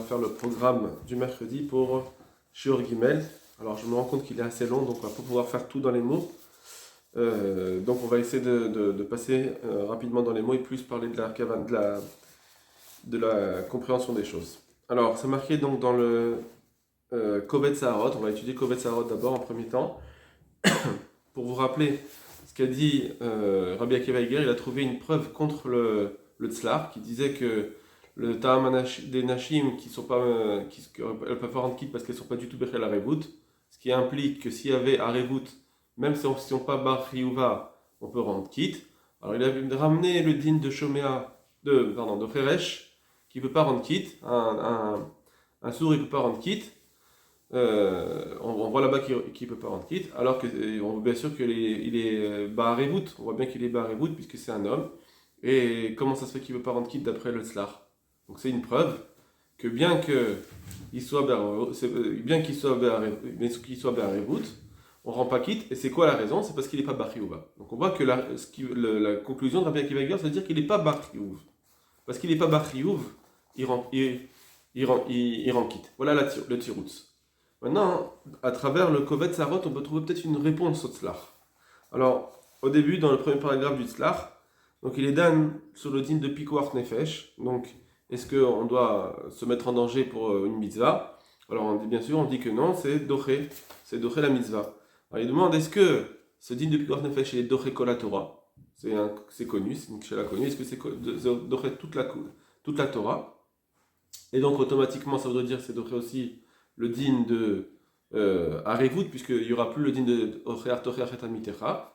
faire le programme du mercredi pour Shiur Gimel. Alors je me rends compte qu'il est assez long, donc on va pas pouvoir faire tout dans les mots. Donc on va essayer de passer rapidement dans les mots et plus parler de la compréhension des choses. Alors c'est marqué donc dans le Kovetz Saharot. On va étudier Kovetz Saharot d'abord en premier temps. Pour vous rappeler ce qu'a dit Rabbi Akiva Eiger, il a trouvé une preuve contre le tzlar qui disait que le ta'am des nashim qui elles peuvent pas rendre quitte parce qu'elles sont pas du tout bechel arevut, ce qui implique que s'il y avait arevut, même si on ne pas bar riuva, on peut rendre quitte. Alors il a ramené le din de Shomea, de Cheresh, qui peut pas rendre quitte, un sourd il peut pas rendre quitte. On voit là-bas qu'il ne peut pas rendre quitte, alors que on voit bien sûr qu'il est Baharevout, on voit bien qu'il est Baharevout puisque c'est un homme. Et comment ça se fait qu'il ne veut pas rendre quitte d'après le Tzlar? Donc c'est une preuve que bien qu'il soit Baharevout, on ne rend pas quitte. Et c'est quoi la raison? C'est parce qu'il n'est pas Bachriouva. Donc on voit que la conclusion de Rabbi Akiva Eiger, c'est-à-dire qu'il n'est pas Bachriouv. Parce qu'il n'est pas Bachriouv, il rend quitte. Voilà le tiroutz. Maintenant, à travers le Kovetz Saharot, on peut trouver peut-être une réponse au tzlar. Alors, au début, dans le premier paragraphe du tzlar, donc il est dan sur le din de Pikuach Nefesh. Donc, est-ce qu'on doit se mettre en danger pour une mitzvah? Alors, on dit bien sûr, on dit que non, c'est doché la mitzvah. Alors, il demande est-ce que ce din de Pikuach Nefesh est doché kol la Torah? C'est connu, c'est une kshela connue. Est-ce que c'est doché toute la Torah? Et donc, automatiquement, ça voudrait dire c'est doché aussi le din de Arevut, puisqu'il n'y aura plus le din de Ocheach Tocheach et Amitecha,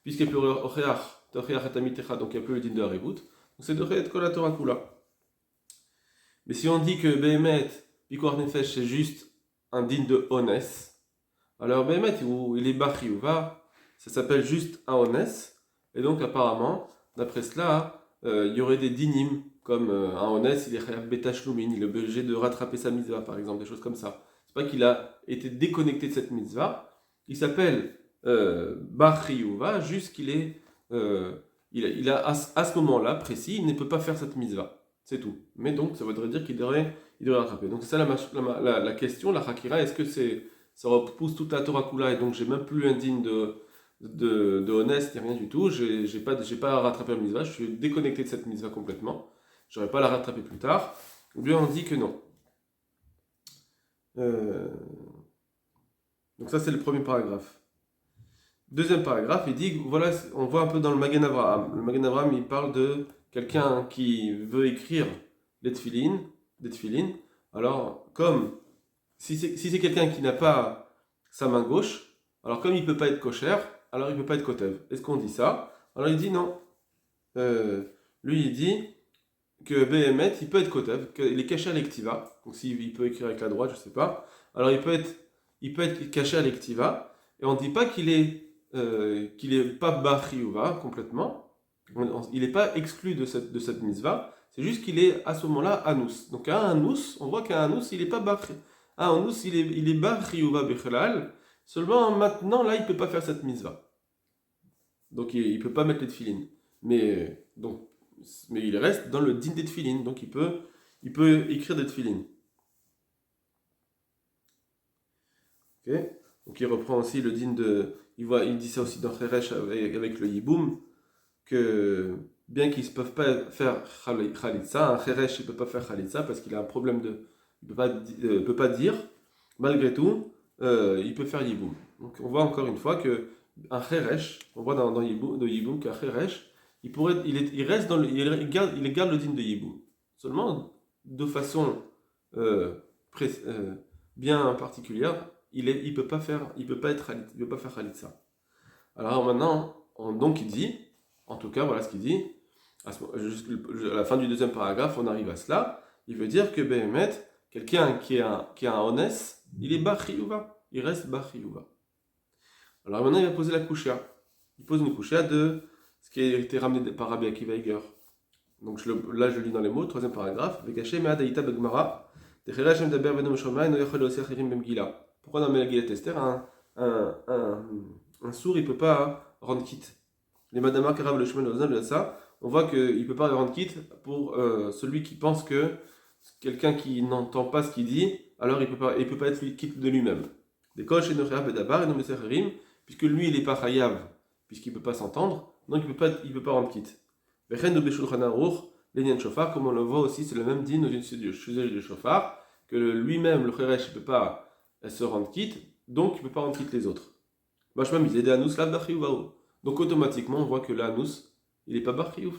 puisqu'il n'y a plus Ocheach Tocheach et Amitecha, donc il n'y a plus le din de Arevut. Donc c'est de Chet Kol Torah Kula. Mais si on dit que Behemet, Pikuach Nefesh, c'est juste un din de Ones, alors Behemet, il est Bachriouva, ça s'appelle juste un Ones, et donc apparemment, d'après cela, il y aurait des dinim, comme un Ones, il est Chayav Betashlumin, il est obligé de rattraper sa mitzvah, par exemple, des choses comme ça. C'est pas qu'il a été déconnecté de cette mitzvah, il s'appelle Bar Chiyuva, juste qu'il est, il a à ce moment-là précis, il ne peut pas faire cette mitzvah, c'est tout. Mais donc ça voudrait dire qu'il devrait rattraper. Donc c'est ça la question, la Hakira, est-ce que ça repousse toute la Torah Kula et donc j'ai même plus un digne de honnête, rien du tout, j'ai pas à rattraper la mitzvah, je suis déconnecté de cette mitzvah complètement, j'aurais pas à la rattraper plus tard, ou bien on dit que non. Donc ça c'est le premier paragraphe. Deuxième paragraphe, il dit, voilà, on voit un peu dans le Magen Avraham. Le Magen Avraham, il parle de quelqu'un qui veut écrire des tefilin. Alors, comme, si c'est quelqu'un qui n'a pas sa main gauche, alors comme il ne peut pas être kosher, alors il ne peut pas être kotev. Est-ce qu'on dit ça? Alors il dit non. Lui, il dit que Behemet, il peut être kotev, qu'il est caché à l'ektiva. Donc s'il peut écrire avec la droite, je ne sais pas. Alors il peut être caché à l'ektiva. Et on ne dit pas qu'il est pas Bachriouva complètement. Il n'est pas exclu de cette mitzvah. C'est juste qu'il est à ce moment-là Anous. Donc à Anous, on voit qu'à Anous, il n'est pas Bachri. À Anous, il est Bachriouva Bechelal. Seulement maintenant, là, il ne peut pas faire cette mitzvah. Donc il ne peut pas mettre les tefilin. Mais il reste dans le din des tefilin. Donc il peut écrire des tefilin. Ok. Donc il reprend aussi le din de... Il dit ça aussi dans Cheresh avec le Yiboum, que bien qu'ils ne peuvent pas faire Khalitsa, un Cheresh il ne peut pas faire Khalitsa parce qu'il a un problème il ne peut pas dire, malgré tout, il peut faire Yiboum. Donc on voit encore une fois que un Cheresh, on voit dans Yiboum qu'un Cheresh, il garde le din de Yiboum. Seulement, de façon bien particulière, il peut pas faire Khalitsa. Alors maintenant, donc il dit, en tout cas voilà ce qu'il dit, à la fin du deuxième paragraphe, on arrive à cela, il veut dire que Behemet, quelqu'un qui a un honnête, il est Bachriouva, il reste Bachriouva. Alors maintenant il va poser la kusha. Il pose une kusha de ce qui a été ramené par Rabbi Akiva Eiger. Donc là je lis dans les mots, troisième paragraphe, Vekaché Me'adaïta Begmara, Pourquoi dans Megillat Esther, un sourd il ne peut pas rendre quitte? Les Madama Karav le chemin de ça, on voit qu'il ne peut pas rendre quitte pour celui qui pense que quelqu'un qui n'entend pas ce qu'il dit, alors il peut pas être quitte de lui-même. Des kosh et nochayav bedabar et no mesecherim, puisque lui il est pas chayav, puisqu'il peut pas s'entendre, donc il peut pas rendre quitte. Vechen do beshulchan aruch, l'enyan shofar, comme on le voit aussi, c'est le même din dans une sujet de shofar, que lui-même, le cheresh, il peut pas se rendre quitte, donc il peut pas rendre quitte les autres. Mashmam, il est anus lav bachiyuv. Donc automatiquement, on voit que l'anus, il est pas bachiyuv.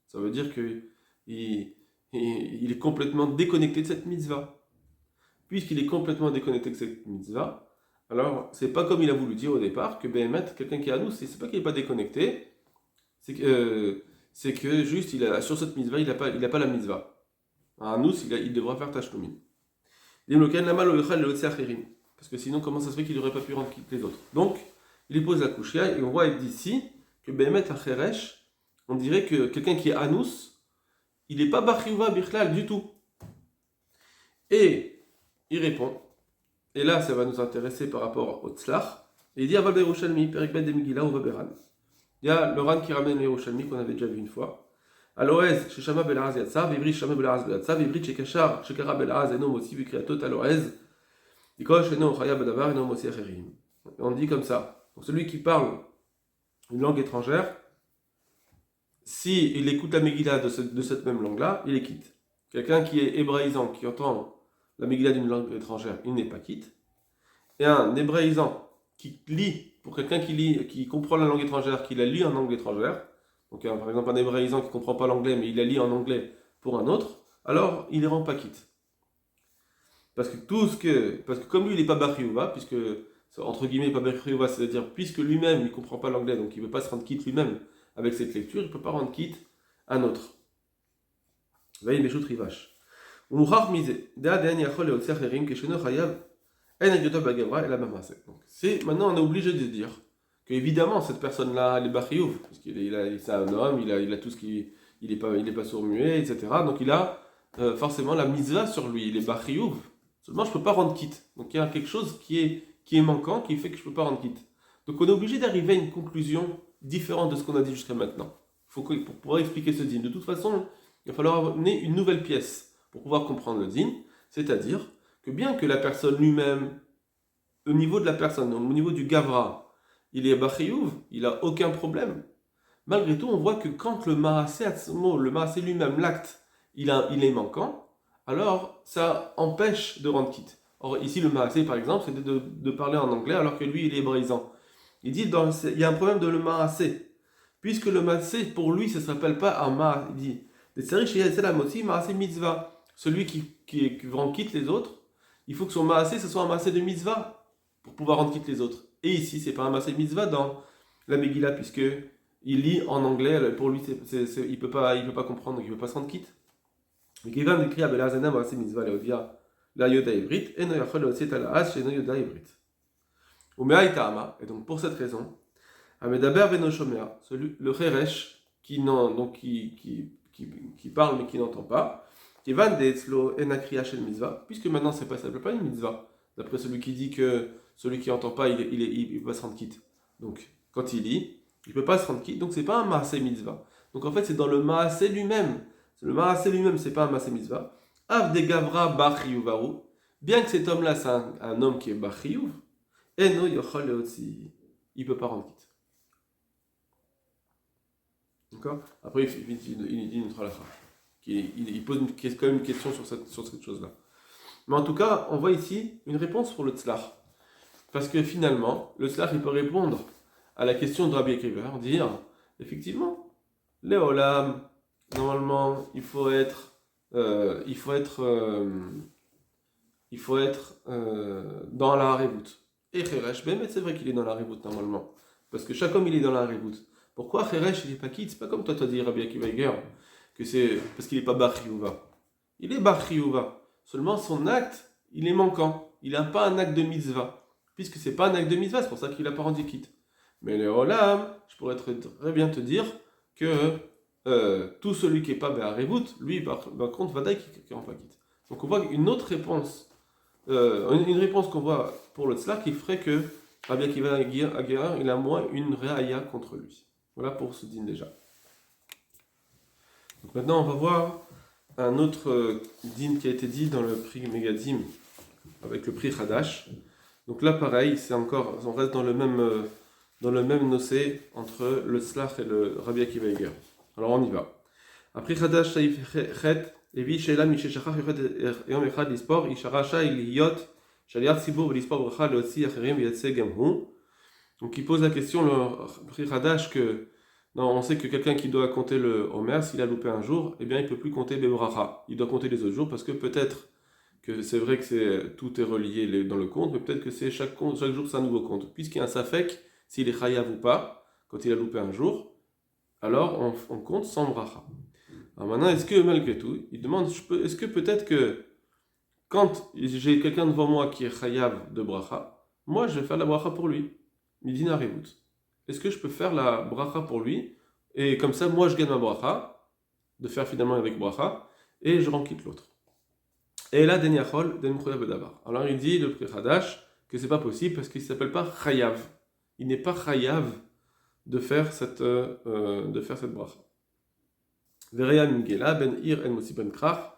Ça veut dire que il est complètement déconnecté de cette mitzvah. Puisqu'il est complètement déconnecté de cette mitzvah, alors c'est pas comme il a voulu dire au départ que Behemet, quelqu'un qui est anus, c'est pas qu'il est pas déconnecté, c'est que juste sur cette mitzvah, il a pas la mitzvah. Un anus, il devra faire tashlumin. Parce que sinon, comment ça se fait qu'il n'aurait pas pu rendre quitte les autres? Donc, il pose la kushia et on voit d'ici que Behemet Acheresh, on dirait que quelqu'un qui est anus, il n'est pas Bachiyuva Bichlal du tout. Et il répond, et là ça va nous intéresser par rapport au Tzlach, et il dit Aval Yerushalmi, Perikbet de Megillah ou Vaberan. Il y a le Ran qui ramène les Yerushalmi qu'on avait déjà vu une fois. Aloez, Sheshama Belaz Yatsav, Ivri Shama Belaz Yatsav, Ivri Shekashar, Shekara Belaz, Eno Mossi, Vikriatot Aloez, Ikosh Eno Chaya Bedavar, Eno Mossi Acherim. On dit comme ça. Donc celui qui parle une langue étrangère, si il écoute la Megillah de cette même langue-là, il est quitte. Quelqu'un qui est hébraïsant, qui entend la Megillah d'une langue étrangère, il n'est pas quitte. Et un hébraïsant qui lit, pour quelqu'un qui comprend la langue étrangère, qui la lit en langue étrangère, donc par exemple un hébraïsant qui ne comprend pas l'anglais, mais il la lit en anglais pour un autre, alors il ne les rend pas quitte. Parce que comme lui il n'est pas Bachiyuva, puisque entre guillemets pas Bachiyuva, c'est-à-dire puisque lui-même il ne comprend pas l'anglais, donc il ne veut pas se rendre quitte lui-même avec cette lecture, il ne peut pas rendre quitte un autre. Veille Meshut Rivash. Maintenant on est obligé de dire que évidemment cette personne-là elle est Bachiyuv, parce c'est un homme, il a tout ce qui. Il est pas sourd-muet, etc. Donc il a forcément la mitzvah sur lui, il est Bachiyuv. Seulement je ne peux pas rendre quitte. Donc il y a quelque chose qui est manquant, qui fait que je ne peux pas rendre quitte. Donc on est obligé d'arriver à une conclusion différente de ce qu'on a dit jusqu'à maintenant. Pour pouvoir expliquer ce din. De toute façon, il va falloir amener une nouvelle pièce pour pouvoir comprendre le din, c'est-à-dire que bien que la personne lui-même, au niveau de la personne, au niveau du gavra, il est bachiyuv, il n'a aucun problème. Malgré tout, on voit que quand le maasé lui-même, l'acte, il est manquant, alors ça empêche de rendre quitte. Or ici, le maasé, par exemple, c'est de parler en anglais alors que lui, il est hébraïsant. Il dit, il y a un problème de le maasé. Puisque le maasé, pour lui, ça ne s'appelle pas un maasé. Il dit, celui qui rend quitte les autres, il faut que son maasé, ce soit un maasé de mitzvah pour pouvoir rendre quitte les autres. Et ici, c'est pas un maasé de mitzvah dans la Megillah, puisque il lit en anglais, pour lui, il peut pas comprendre, donc il ne peut pas se rendre quitte. Et donc pour cette raison, le Cheresh, qui parle mais qui n'entend pas, puisque maintenant ça ne s'appelle pas une mitzvah, d'après celui qui dit que celui qui n'entend pas, il va se rendre quitte. Donc quand il lit, il ne peut pas se rendre quitte, donc c'est pas un maasé mitzvah. Donc en fait c'est dans le maasé lui-même. Le maasé lui-même, c'est pas un maasé mitzvah. Av de gavra bachiyuvaru, bien que cet homme-là c'est un homme qui est bachiyuv, eno yochol leotzi, il ne peut pas rendre quitte. D'accord. Après, il dit une halakha. Il pose quand même une question sur cette chose-là. Mais en tout cas, on voit ici une réponse pour le tzlach. Parce que finalement, le tzlach, il peut répondre à la question de Rabbi Akiva, dire, effectivement, les olam, normalement, il faut être dans la harebout. Et Cheresh, c'est vrai qu'il est dans la harebout normalement. Parce que chaque homme, il est dans la harebout. Pourquoi Cheresh, il n'est pas quitte? C'est pas comme toi, dit Rabbi Akiva que c'est parce qu'il n'est pas Bar Chiyuva. Il est Bar Chiyuva. Seulement, son acte, il est manquant. Il n'a pas un acte de mitzvah. Puisque c'est pas un acte de mitzvah, c'est pour ça qu'il n'a pas rendu quitte. Mais le olam, je pourrais très bien te dire que tout celui qui n'est pas Be'arevut, lui, par contre, Vadaï qui rend pas quitte. Donc on voit une autre réponse, une réponse qu'on voit pour le tzlach qui ferait que Rabbi Akiva Aguirre, il a moins une réaïa contre lui. Voilà pour ce din déjà. Donc maintenant on va voir un autre din qui a été dit dans le prix Megadim avec le prix Hadash. Donc là, pareil, c'est encore, on reste dans le même nocé entre le Tzlach et le Rabbi Akiva Eiger. Alors on y va. Après Hadash, Saïf Chet, Evi Sheila Misheshachach Yom Echad Lispor, Isharasha Iliyot, Shaliach Sibur Lispor Bracha Leotzi Acherim Vyatseg Gamhu. Donc il pose la question, le prix Hadash, que non, on sait que quelqu'un qui doit compter le Homer, s'il a loupé un jour, eh bien il ne peut plus compter Bebracha. Il doit compter les autres jours parce que peut-être que c'est vrai que tout est relié dans le compte, mais peut-être que c'est chaque jour c'est un nouveau compte. Puisqu'il y a un safek, s'il est chayav ou pas, quand il a loupé un jour, alors on compte sans bracha. Alors maintenant, est-ce que malgré tout, il demande, est-ce que peut-être que quand j'ai quelqu'un devant moi qui est chayav de bracha, moi je vais faire la bracha pour lui. Midina Revut. Est-ce que je peux faire la bracha pour lui, et comme ça, moi je gagne ma bracha, de faire finalement avec bracha, et je quitte l'autre. Et là, Deniachol, Denmchoyav Bedavar. Alors il dit, le Pri Hadash, que c'est pas possible parce qu'il ne s'appelle pas chayav. Il n'est pas chayav de faire cette bracha. Vereya Mingela, Ben Ir En Mossi Ben Krach,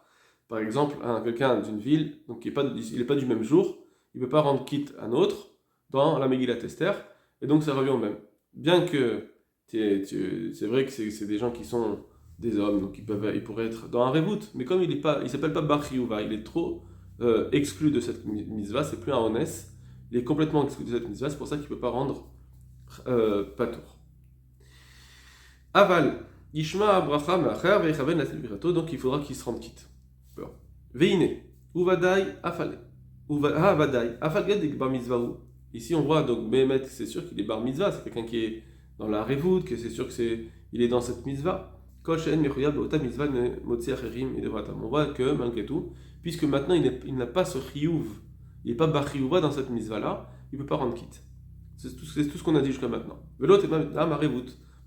par exemple, quelqu'un d'une ville, donc il n'est pas du même jour, il ne peut pas rendre quitte un autre dans la Megillat Esther, et donc ça revient au même. Bien que c'est vrai que c'est des gens qui sont des hommes, donc ils pourraient être dans un revout, mais comme il s'appelle pas Bar Chiyuva, il est trop exclu de cette mitzvah, c'est plus un honnes, il est complètement exclu de cette mitzvah, c'est pour ça qu'il ne peut pas rendre patour. Aval, Yishma Abracha Me'acher Ve'echaven Latil Birato, donc il faudra qu'il se rende quitte. Veine, Uvadai Afale, Uvadai Afal Ged Bar Mitzvahu. Ici on voit donc Behemet, c'est sûr qu'il est bar mitzvah, c'est quelqu'un qui est dans la revout, que c'est sûr qu'il est dans cette mitzvah. On voit que malgré tout, puisque maintenant il n'a pas ce chiyuv, il n'est pas bar chiyuva dans cette mitzvah là, il ne peut pas rendre quitte. C'est tout ce qu'on a dit jusqu'à maintenant.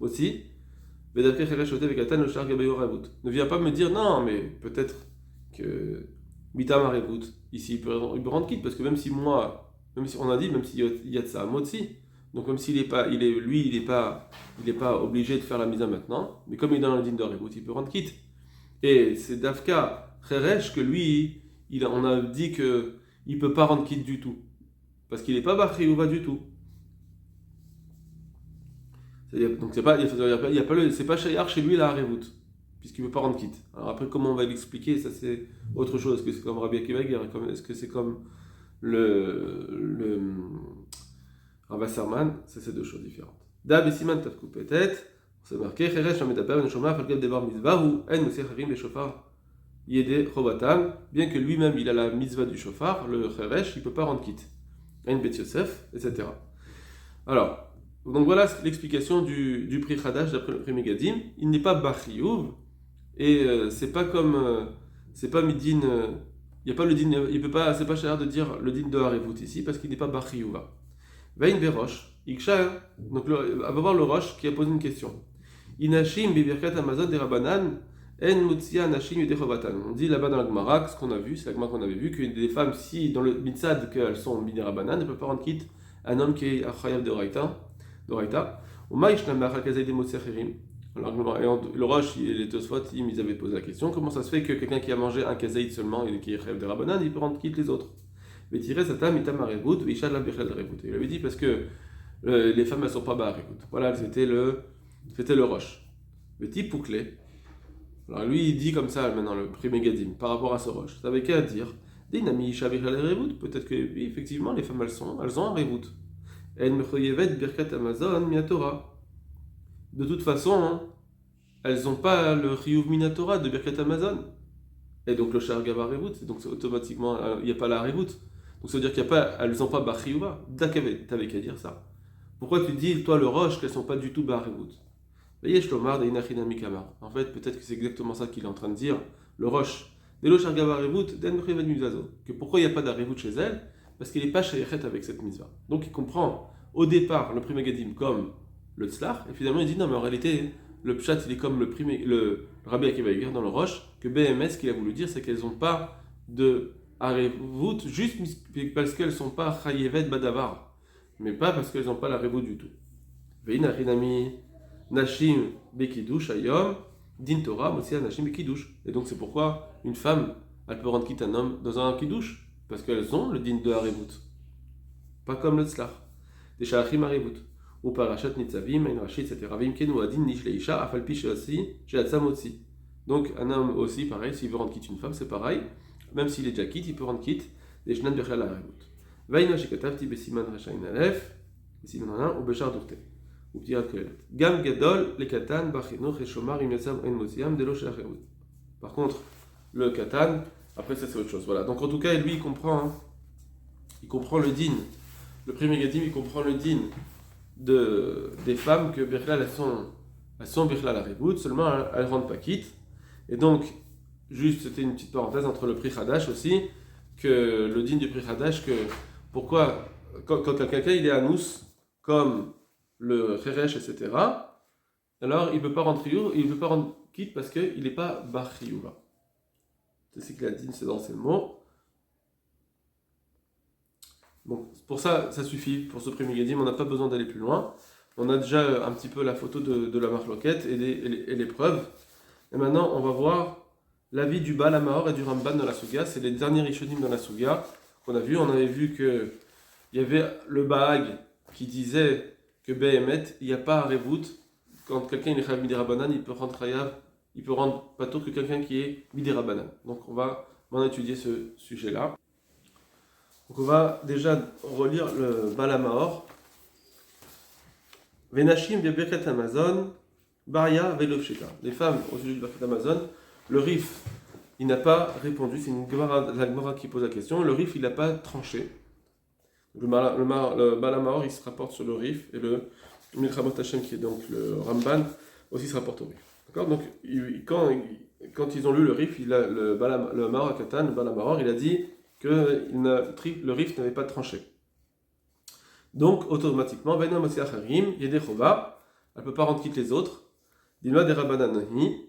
Aussi, ne viens pas me dire non, mais peut-être que Mitam Arevut, ici il peut rendre quitte, parce que même si on a dit, même s'il y a de ça, Motsi, donc même s'il n'est pas, il n'est pas obligé de faire la mise maintenant, mais comme il est dans le din de Arevut, il peut rendre quitte. Et c'est Dafka Cheresh que lui, on a dit qu'il ne peut pas rendre quitte du tout, parce qu'il n'est pas Bachri ou pas du tout. Donc c'est pas Shayar chez lui la Arevut, puisqu'il ne peut pas rendre quitte. Alors après, comment on va l'expliquer, ça c'est autre chose. Est-ce que c'est comme Rabbi Akiva Eiger, est-ce que c'est comme le Rav Wasserman, c'est deux choses différentes. Dab et Siman Tafkou peut-être, c'est marqué Cheresh Amedaper Neshoma Falkel Debar Mitzvah ou En Moseh Harim Beshofar Yede Chovatam, bien que lui-même il a la mitzvah du shofar, le Cheresh, il ne peut pas rendre quitte. En Bet Yosef, etc. Alors, donc voilà l'explication du Pri Hadash d'après le Pri Megadim. Il n'est pas Bachiyuv, et c'est pas comme. C'est pas Midin. Il n'y a pas le din. Il peut pas. C'est pas cher de dire le din de Harevut ici, parce qu'il n'est pas Bachiyuva. Vein Berosh, Iksha, donc va voir le Roche qui a posé une question. Inashim Bibirkat Amazon de Rabanan, En Mutsia Nashim Yedechovatan. On dit là-bas dans la Gemara, ce qu'on a vu, c'est la Gemara qu'on avait vu, que des femmes, si dans le Mitzad qu'elles sont Bini Rabanan, ne peuvent pas rendre quitte un homme qui est Achayav de Raïta. Ou Maïshnam Bachakazay de Motsechirim. Alors, le Roche et les Tosfot, ils avaient posé la question, comment ça se fait que quelqu'un qui a mangé un kazaïd seulement et qui est Chayav de Rabanan, il peut rendre quitte les autres? Il avait dit parce que les femmes elles sont pas barrevout. Voilà, c'était le Roche. Le type Pouclé. Alors lui il dit comme ça maintenant le Pri Megadim par rapport à ce Roche. Ça avait qu'à dire peut-être que oui, effectivement les femmes elles ont un revout. De toute façon, elles n'ont pas le Chiyuv Minatora de Birkat Amazon. Et donc le Shar Gava revout, donc automatiquement il n'y a pas la revout. Donc ça veut dire qu'elles n'ont pas Bachiyuva. T'avais qu'à dire ça. Pourquoi tu dis, toi le Roche, qu'elles ne sont pas du tout Bachiyuva? En fait, peut-être que c'est exactement ça qu'il est en train de dire. Le Roche, que pourquoi il n'y a pas d'Arevut chez elle? Parce qu'il n'est pas Shayechet avec cette mitzvah. Donc il comprend au départ le Pri Megadim comme le Tzlach, et finalement il dit non, mais en réalité, le Pshat il est comme le Rabbi Akiva Eiger dans le Roche, que BMS, ce qu'il a voulu dire, c'est qu'elles n'ont pas de Arevut juste parce qu'elles ne sont pas Chayevet Badavar, mais pas parce qu'elles n'ont pas la Arevut du tout. Veina Rinami Nashim Bekidush Ayom, Din Torah, Motsia Nashim Kiddush. Et donc c'est pourquoi une femme, elle peut rendre quitte un homme dans un Kiddush, parce qu'elles ont le din de Harevut. Pas comme le Tzlach. Des Shalachim Harevut. Ou Parashat Nitzavim, Ein Rashi, etc. Vimken ou Adin Nish Leisha, Afalpi Sheasi, Sheatzam Otsi. Donc un homme aussi, pareil, s'il veut rendre quitte une femme, c'est pareil. Même s'il est déjà quitte, il peut rendre quitte des Shnan Bechlal Harevut. Vaïna Shikatavti Besiman Rashain Alef, Besiman Hanan, ou Bechar Durte. Ou Ptira Kelet. Gam Gadol, le Katan, Bachinoch, et Shomar, Imyatsam, En Mosiam, Delo Shalachim. Par contre, le Katan, après ça c'est autre chose. Voilà. Donc en tout cas, lui il comprend le din. Le premier Gadim, il comprend le din des femmes que Birklal, elles sont Birklal à Rebout, seulement elles ne rendent pas quitte. Et donc, juste, c'était une petite parenthèse entre le Pri Hadash aussi, que le din du Pri Hadash, que pourquoi, quand quelqu'un il est anous, comme le Cheresh, etc., alors il ne peut pas rendre triour, il ne peut pas rendre quitte parce qu'il n'est pas Bar Chiyuva. C'est ce qu'il a dit, c'est dans ces mots. Bon, pour ça, ça suffit pour ce premier Gadim, on n'a pas besoin d'aller plus loin. On a déjà un petit peu la photo de la marloquette et les preuves. Et maintenant, on va voir l'avis du Baal HaMaor et du Ramban dans la Suga. C'est les derniers Rishonim dans la Suga qu'on a vu. On avait vu qu'il y avait le Baag qui disait que Behemet, il n'y a pas à Rebout. Quand quelqu'un est Chayav Midei Rabbanan, il peut rendre Chayav, il peut rendre pas tôt que quelqu'un qui est Midei Rabbanan. Donc on va maintenant étudier ce sujet-là. Donc on va déjà relire le Baal HaMaor. Venashim Birkat Amazon, Baria Velovsheta. Les femmes au sujet du Birkat Amazon, le Rif, il n'a pas répondu. C'est la Gemara qui pose la question. Le Rif, il n'a pas tranché. Le Baal HaMaor, il se rapporte sur le Rif, et le Milchamot Hashem, qui est donc le Ramban, aussi se rapporte au Rif. D'accord. Donc quand ils ont lu le Rif, le Maor Akatan, le Baal HaMaor, il a dit que le Rif n'avait pas tranché. Donc, automatiquement, il y a des Chova, elle ne peut pas rendre quitte les autres. Dis-moi des Rabbananahi,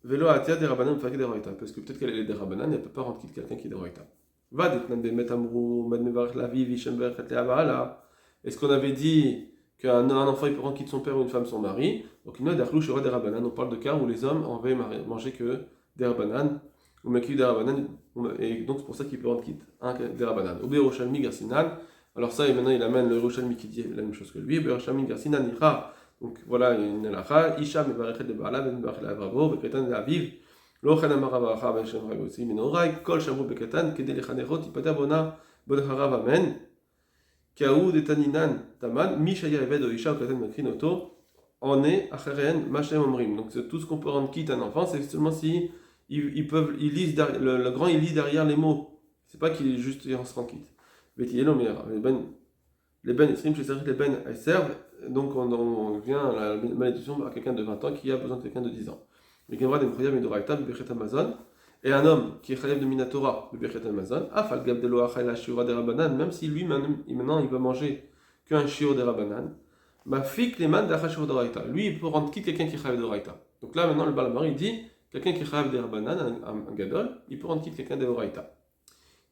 Velo Atia des Rabbanan Fagé des Roïta. Parce que peut-être qu'elle est des Rabbanan, elle ne peut pas rendre quitte quelqu'un qui est des Roïta. Va d'Etnan Bemet Amrou, Madmevar Lavi, Vishember, Kateavala. Est-ce qu'on avait dit qu'un enfant il peut rendre quitte son père ou une femme son mari? Donc, il y a des Rachlouch des Rabbanan. On parle de cas où les hommes en avaient manger que des Rabbanan, ou Mekil des Rabbanan, et donc c'est pour ça qu'il peut rendre quitte des Rabbanan. Obé Roshalmi Garsinan. Alors ça, et maintenant il amène le Roshalmi qui dit la même chose que lui. Obé Roshalmi Garsinan Nicha. Donc voilà, une halakha. Isha mevarechet de Baala, ben mevarechet de Avravo, beketan de Aviv. Lo chana maravacha, ben shem ragosi, minorai. Kol shavu beketan, kede lechanechot, ipata bona, bonacharav amen. Kaou de taninan taman, mishaya eved o isha, beketan makrin oto. On est acheren, machem omrim. Donc c'est tout ce qu'on peut rendre quitte à un enfant, c'est seulement si ils lisent le grand il lit derrière les mots. C'est pas qu'il est juste en se rend quitte. Betielo mer, les ben esrim, les ben elles servent. Donc on vient à la malédiction à quelqu'un de 20 ans qui a besoin de quelqu'un de 10 ans. Mais Gemara des Mchoyav Midoraita, le Birkat Amazon, et un homme qui est Chayav de Minatora, le Birkat Amazon, Afal Gab de Loacha la Shura de Rabbanan, même si lui maintenant il va manger qu'un Shur de Rabbanan, ma fik les man d'Acha Shur de Raita. Lui il peut rendre quitte quelqu'un qui est Chayav de Raita. Donc là maintenant le Baal HaMaor il dit quelqu'un qui est Chayav de Rabbanan, un Gadol, il peut rendre quitte quelqu'un de Raita.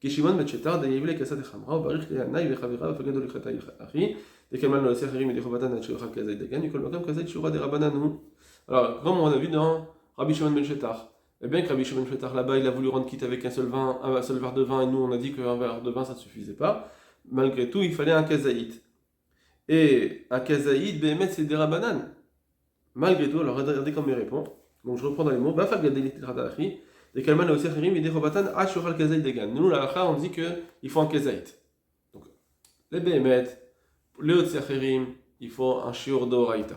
Kishimon Betchetar, de Yevle Kassad Chamra, Barich le Hanai, Vechavira, Fagadol Chata Achi. Alors, comme on a vu dans Rabbi Shimon ben Shetar, eh bien que Rabbi Shimon ben Shetar là-bas il a voulu rendre quitte avec un seul verre de vin, et nous on a dit qu'un verre de vin ça ne suffisait pas. Malgré tout, il fallait un kazaït. Et un kazaït, Béhémet, c'est des Rabbanan. Malgré tout, alors regardez comment il répond. Donc je reprends dans les mots. Bafal Gadelit Radalachi, et Kalman aussi Achirim, et des Robatan, Ashural Kazaït Degan. Nous, là, on dit qu'il faut un kazaït. Donc, les Béhémet, les autres Secherim, il faut un shiur d'oraïta.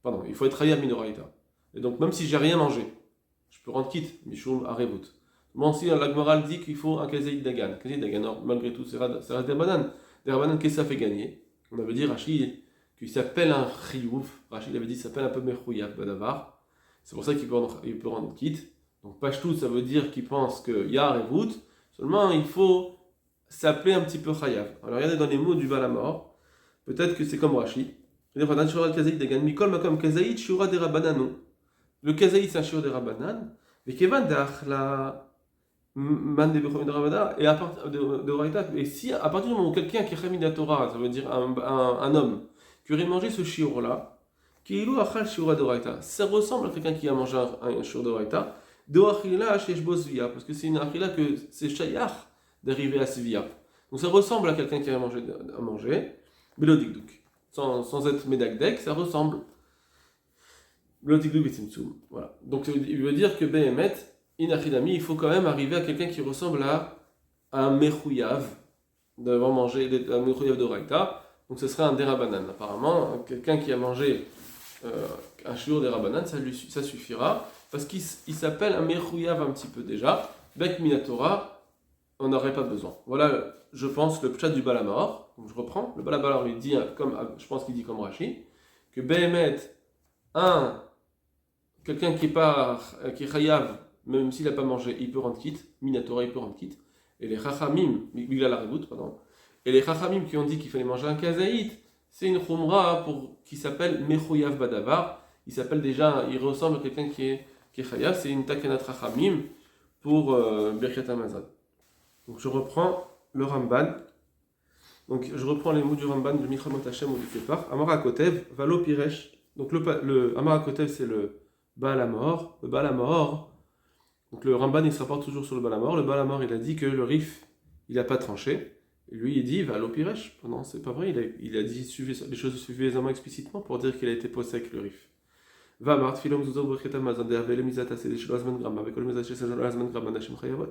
Pardon, il faut être Hayab minoraïta. Et donc, même si j'ai rien mangé, je peux rendre quitte, Mishum Arevut. Bon, si la Gemara dit qu'il faut un Kazaïd Dagan. Kazaïd Dagan, malgré tout, c'est reste des bananes. Des bananes, qu'est-ce que ça fait gagner? On avait dit, Rashi, qu'il s'appelle un Chiyuv. Rashi avait dit qu'il s'appelle un peu Mechouyav Badavar. C'est pour ça qu'il peut rendre quitte. Donc, Pashtout, ça veut dire qu'il pense qu'il y a Arevut. Seulement, il faut s'appeler un petit peu Chayav. Alors regardez dans les mots du Baal HaMaor, peut-être que c'est comme Rashi. Le Kazaïd c'est un shiur de Rabbanan, mais Kevan la man de Rabbanan et à partir de Raïta. Et si à partir du moment où quelqu'un qui est Chamid Torah, ça veut dire un homme qui aurait mangé ce shiur là, Ki'ilu achal shura d'oraita. Ça ressemble à quelqu'un qui a mangé un shur d'oraita. De achila sheshbo svia, parce que c'est une achila que c'est shayach d'arriver à svia. Donc ça ressemble à quelqu'un qui a mangé, Belodikduk. Sans être médakdek, ça ressemble. Belodikduk betimtsum. Voilà. Donc il veut dire que Behemet, inachidami, il faut quand même arriver à quelqu'un qui ressemble à un mechouyav, d'avoir mangé un mechouyav d'oraita. Donc ce serait un derabanan. Apparemment, quelqu'un qui a mangé un shiur derabanan, ça suffira, parce qu'il s'appelle un mechouyav un petit peu déjà. Bek minatora, on n'aurait pas besoin. Voilà, je pense, le pshat du Balamahor. Donc je reprends. Le Balamahor, il dit, je pense qu'il dit comme Rashi, que Behemet, quelqu'un qui est chayav, même s'il n'a pas mangé, il peut rendre quitte. Minatora, il peut rendre quitte. Et les chachamim, et les chachamim qui ont dit qu'il fallait manger un kazaït, c'est une khumra qui s'appelle Mechoyav Badavar. Il s'appelle déjà, il ressemble à quelqu'un qui est chayav, c'est une takanat chachamim pour Birkat Hamazon. Donc je reprends le Ramban. Donc je reprends les mots du Ramban de Milchamot Hashem ou du Kepar. Amara Kotev, Valo Piresh. Donc le Amara Kotev, c'est le Baal HaMahor. Le Baal HaMahor. Donc le Ramban, il se rapporte toujours sur le Baal HaMahor. Le Baal HaMahor, il a dit que le Rif, il n'a pas tranché. Et lui, il dit Valo Piresh. Non, c'est pas vrai. Il a dit les choses suffisamment explicitement pour dire qu'il a été possèque le Rif. Va Mart Filom Zuzor Birkat Hamazon de Avele Mizat Aseh Shelo Azman Gram avec le Mizat Shelo Azman Gram Anashim Chayavot.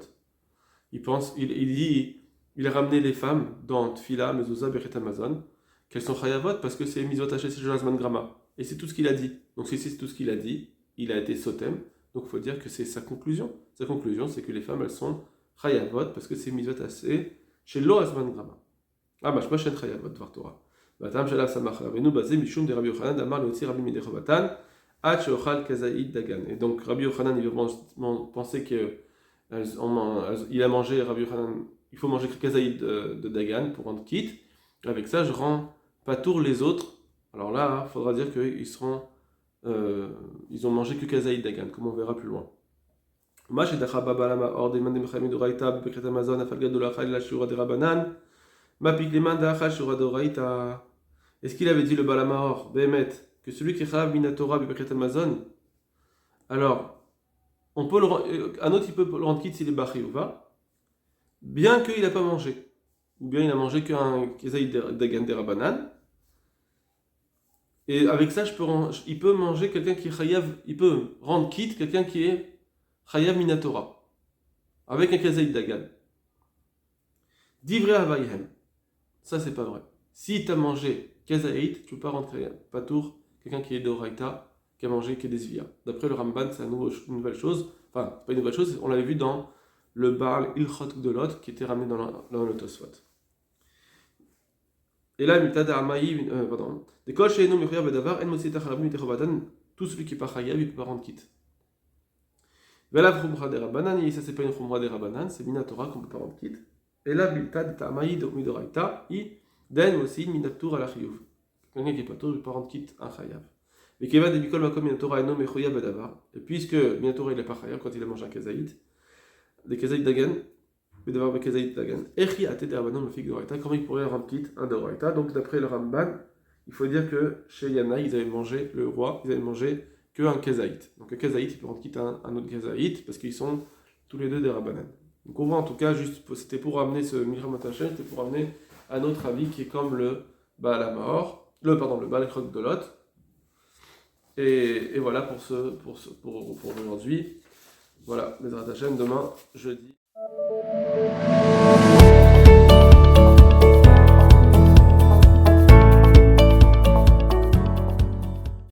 Il a ramené les femmes dans Tfila, Mezouza, Birkat Hamazon, qu'elles sont chayavot parce que c'est Mizot Hachet Shel Grama. Et c'est tout ce qu'il a dit. Donc si c'est tout ce qu'il a dit, il a été sotem. Donc il faut dire que c'est sa conclusion. Sa conclusion, c'est que les femmes, elles sont chayavot parce que c'est Mizot Hachet Shel Grama. Ah, mach pas chayavot, Dvar Torah. Batam Shala Samach Rabbeinu Bazé Mishum de Rabbi Yochanan Damar Leotzi Rabbi Midechovatan Ad Sheochal Kazaïd Dagan. Et donc Rabbi Yochanan, il pensait que il a mangé, Rabbi Yochanan, il faut manger kazaïd de Dagan pour rendre quitte. Avec ça, je rends patour les autres. Alors là, il faudra dire qu'ils ont mangé que kazaïd Dagan, comme on verra plus loin. Est-ce qu'il avait dit le Balamahor, Behemet, que celui qui est chayav minatora b'Birkat Hamazon, alors un autre, il peut le rendre quitte s'il est bari ou pas, bien qu'il n'a pas mangé, ou bien il n'a mangé qu'un kezaïd dagan derabanan, et avec ça, il peut manger quelqu'un qui est chayav, il peut rendre quitte quelqu'un qui est chayav minatora, avec un kezaïd dagan. Divrei havayhem, ça c'est pas vrai. Si tu as mangé kezaïd, tu peux pas rendre patour quelqu'un qui est d'oraita, qui a mangé que des zvia. D'après le Ramban, c'est une nouvelle chose. Enfin, c'est pas une nouvelle chose, on l'avait vu dans le Baal Ilchot Gdolot, qui était ramené dans le Tosfot. Et là, pardon. Tout celui qui n'est pas chayav, il ne peut pas rendre quitte. Vela Khumra de Rabbanan, et ça, c'est pas une Khumra de Rabbanan, c'est Minatora qu'on ne peut pas rendre quitte. Et là, Bilta de Ta'amayi de Midoraita, i den aussi Minatur à la Chiyuv. Quelqu'un qui n'est pas tour, il ne peut pas rendre quitte un chayav. Et puisque Minatora il n'est pas chayav quand il a mangé un kazaït, des kazaït dagan, comment il pourrait rendre quitte un d'oraita? Donc d'après le Ramban, il faut dire que chez Yana, ils avaient mangé, le roi, ils avaient mangé qu'un kazaït. Donc un kazaït, il peut rendre quitte un autre kazaït, parce qu'ils sont tous les deux des Rabbanan. Donc on voit en tout cas, c'était pour ramener ce Milchamot Hashem, c'était pour ramener un autre avis qui est comme le Baal HaMahor, le Baal Krok de Lot. Et voilà pour aujourd'hui. Voilà, Bezrat Hashem, demain, jeudi.